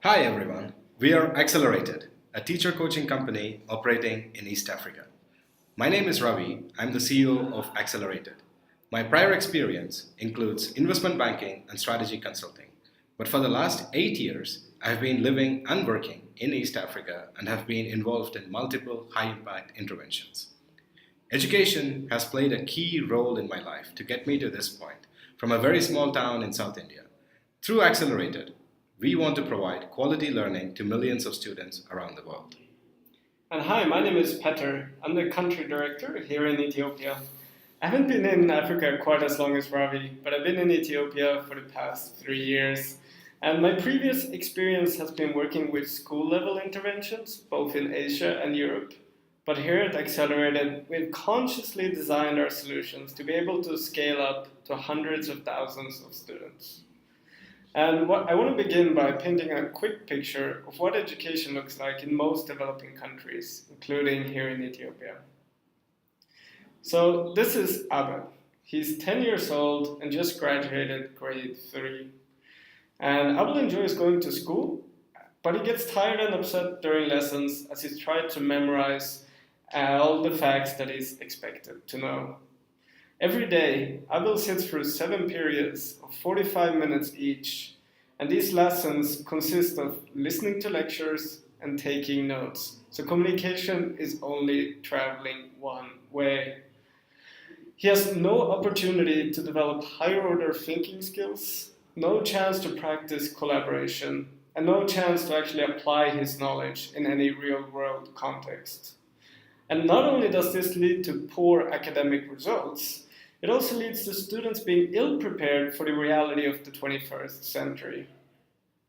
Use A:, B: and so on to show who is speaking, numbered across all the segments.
A: Hi everyone, we are Accelerated, a teacher coaching company operating in East Africa. My name is Ravi, I'm the CEO of Accelerated. My prior experience includes investment banking and strategy consulting, but for the last 8 years, I have been living and working in East Africa and have been involved in multiple high impact interventions. Education has played a key role in my life to get me to this point from a very small town in South India. Through Accelerated, we want to provide quality learning to millions of students around the world.
B: And hi, my name is Petter. I'm the country director here in Ethiopia. I haven't been in Africa quite as long as Ravi, but I've been in Ethiopia for the past 3 years. And my previous experience has been working with school level interventions, both in Asia and Europe. But here at Accelerated, we've consciously designed our solutions to be able to scale up to hundreds of thousands of students. I want to begin by painting a quick picture of what education looks like in most developing countries, including here in Ethiopia. So this is Abel. He's 10 years old and just graduated grade 3. And Abel enjoys going to school, but he gets tired and upset during lessons as he's tried to memorize all the facts that he's expected to know. Every day, Abel sits through 7 periods of 45 minutes each, and these lessons consist of listening to lectures and taking notes. So communication is only traveling one way. He has no opportunity to develop higher order thinking skills, no chance to practice collaboration, and no chance to actually apply his knowledge in any real world context. And not only does this lead to poor academic results, it also leads to students being ill-prepared for the reality of the 21st century.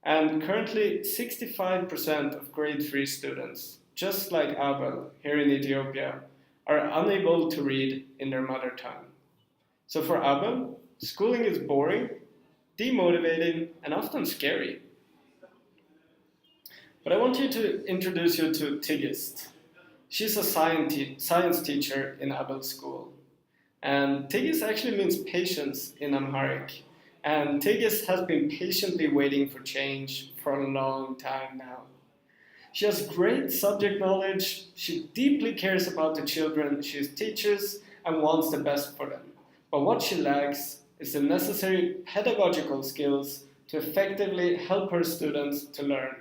B: And currently, 65% of grade 3 students, just like Abel here in Ethiopia, are unable to read in their mother tongue. So for Abel, schooling is boring, demotivating, and often scary. But I want to introduce you to Tigist. She's a science teacher in Abel's school. And Tigis actually means patience in Amharic. And Tigis has been patiently waiting for change for a long time now. She has great subject knowledge, she deeply cares about the children she teaches and wants the best for them. But what she lacks is the necessary pedagogical skills to effectively help her students to learn.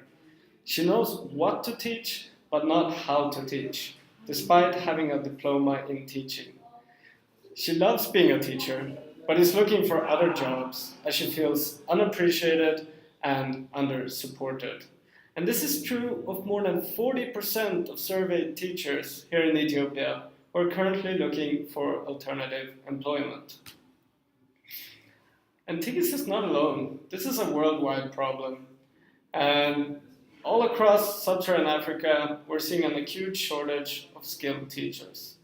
B: She knows what to teach, but not how to teach, despite having a diploma in teaching. She loves being a teacher, but is looking for other jobs as she feels unappreciated and under-supported. And this is true of more than 40% of surveyed teachers here in Ethiopia who are currently looking for alternative employment. And Tigis is not alone. This is a worldwide problem. And all across sub-Saharan Africa, we're seeing an acute shortage of skilled teachers.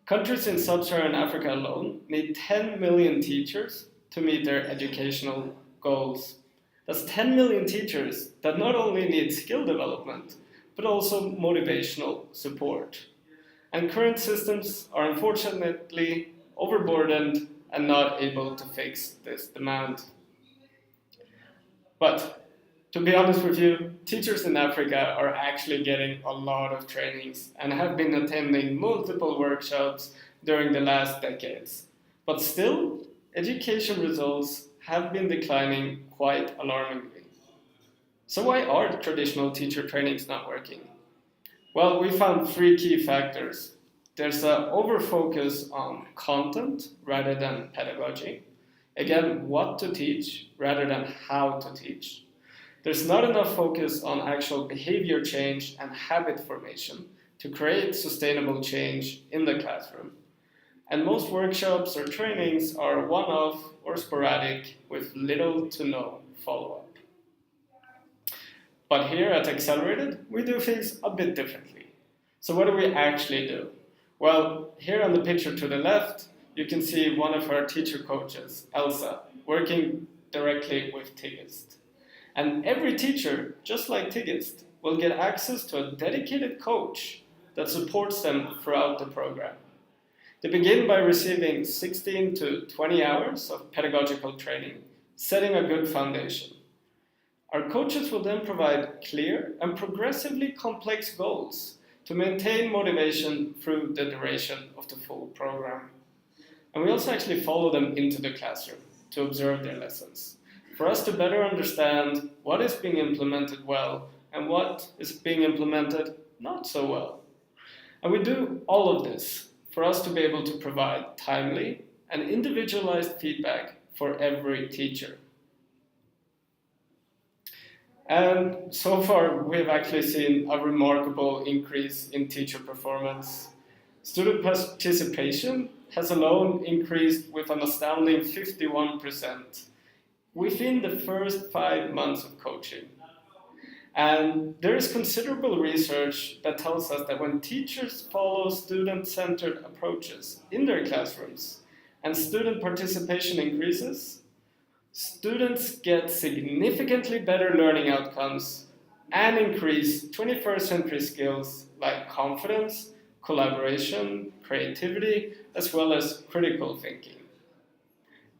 B: Countries in sub-Saharan Africa alone need 10 million teachers to meet their educational goals. That's 10 million teachers that not only need skill development, but also motivational support. And current systems are unfortunately overburdened and not able to fix this demand. But to be honest with you, teachers in Africa are actually getting a lot of trainings and have been attending multiple workshops during the last decades. But still, education results have been declining quite alarmingly. So why are traditional teacher trainings not working? Well, we found 3 key factors. There's an over-focus on content rather than pedagogy. Again, what to teach rather than how to teach. There's not enough focus on actual behavior change and habit formation to create sustainable change in the classroom. And most workshops or trainings are one-off or sporadic with little to no follow-up. But here at Accelerated, we do things a bit differently. So what do we actually do? Well, here on the picture to the left, you can see one of our teacher coaches, Elsa, working directly with Tigist. And every teacher, just like Tigist, will get access to a dedicated coach that supports them throughout the program. They begin by receiving 16 to 20 hours of pedagogical training, setting a good foundation. Our coaches will then provide clear and progressively complex goals to maintain motivation through the duration of the full program. And we also actually follow them into the classroom to observe their lessons, for us to better understand what is being implemented well and what is being implemented not so well. And we do all of this for us to be able to provide timely and individualized feedback for every teacher. And so far, we've actually seen a remarkable increase in teacher performance. Student participation has alone increased with an astounding 51% within the first 5 months of coaching. And there is considerable research that tells us that when teachers follow student-centered approaches in their classrooms and student participation increases, students get significantly better learning outcomes and increase 21st century skills like confidence, collaboration, creativity, as well as critical thinking.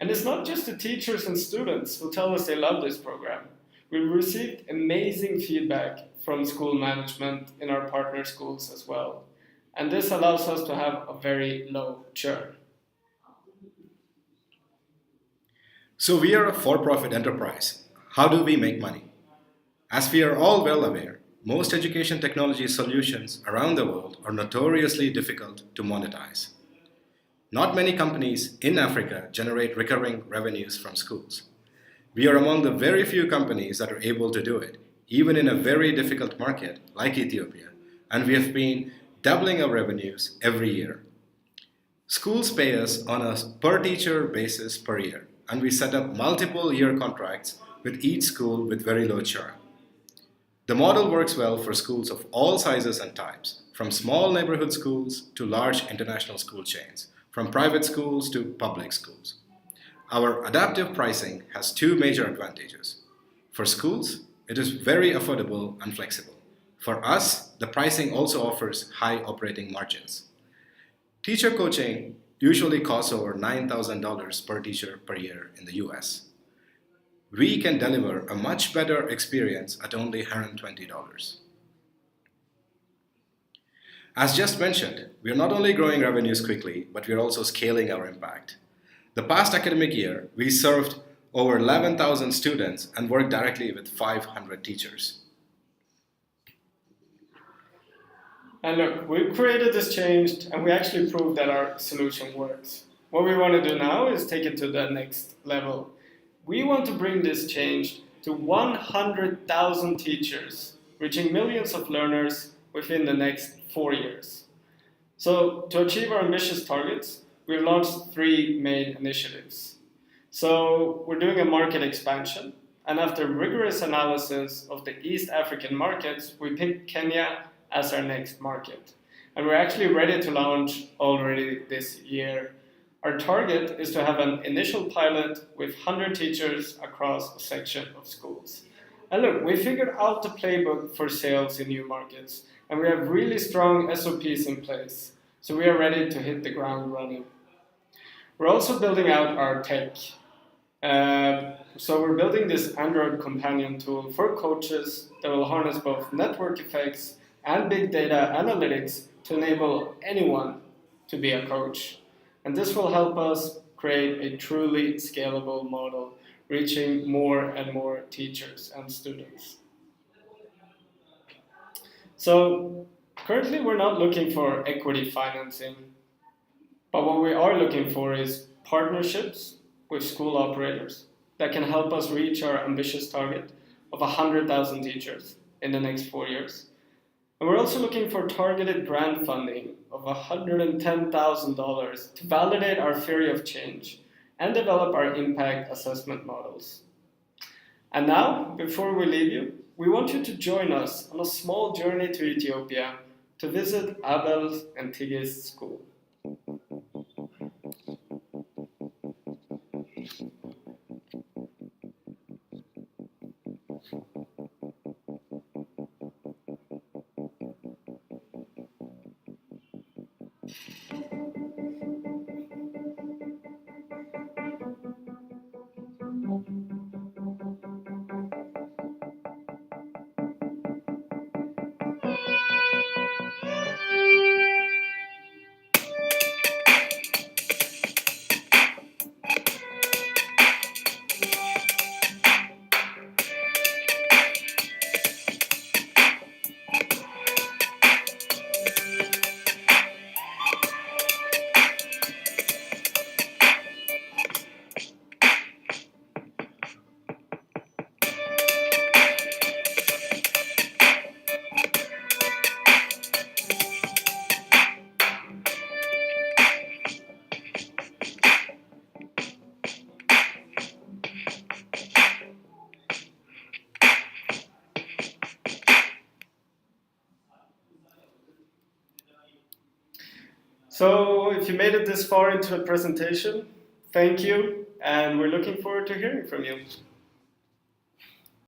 B: And it's not just the teachers and students who tell us they love this program. We've received amazing feedback from school management in our partner schools as well. And this allows us to have a very low churn.
A: So we are a for-profit enterprise. How do we make money? As we are all well aware, most education technology solutions around the world are notoriously difficult to monetize. Not many companies in Africa generate recurring revenues from schools. We are among the very few companies that are able to do it, even in a very difficult market like Ethiopia, and we have been doubling our revenues every year. Schools pay us on a per teacher basis per year, and we set up multiple year contracts with each school with very low churn. The model works well for schools of all sizes and types, from small neighborhood schools to large international school chains, from private schools to public schools. Our adaptive pricing has two major advantages. For schools, it is very affordable and flexible. For us, the pricing also offers high operating margins. Teacher coaching usually costs over $9,000 per teacher per year in the US. We can deliver a much better experience at only $120. As just mentioned, we are not only growing revenues quickly, but we are also scaling our impact. The past academic year, we served over 11,000 students and worked directly with 500 teachers.
B: And look, we've created this change and we actually proved that our solution works. What we want to do now is take it to the next level. We want to bring this change to 100,000 teachers, reaching millions of learners within the next 4 years. So, to achieve our ambitious targets, we've launched 3 main initiatives. So, we're doing a market expansion, and after rigorous analysis of the East African markets, we picked Kenya as our next market. And we're actually ready to launch already this year. Our target is to have an initial pilot with 100 teachers across a section of schools. And look, we figured out the playbook for sales in new markets, and we have really strong SOPs in place, so we are ready to hit the ground running. We're also building out our tech. So we're building this Android companion tool for coaches that will harness both network effects and big data analytics to enable anyone to be a coach. And this will help us create a truly scalable model, reaching more and more teachers and students. So currently we're not looking for equity financing, but what we are looking for is partnerships with school operators that can help us reach our ambitious target of 100,000 teachers in the next 4 years. And we're also looking for targeted grant funding of $110,000 to validate our theory of change and develop our impact assessment models. And now, before we leave you, we want you to join us on a small journey to Ethiopia to visit Abel and Tigis School. So, if you made it this far into the presentation, thank you, and we're looking forward to hearing from you.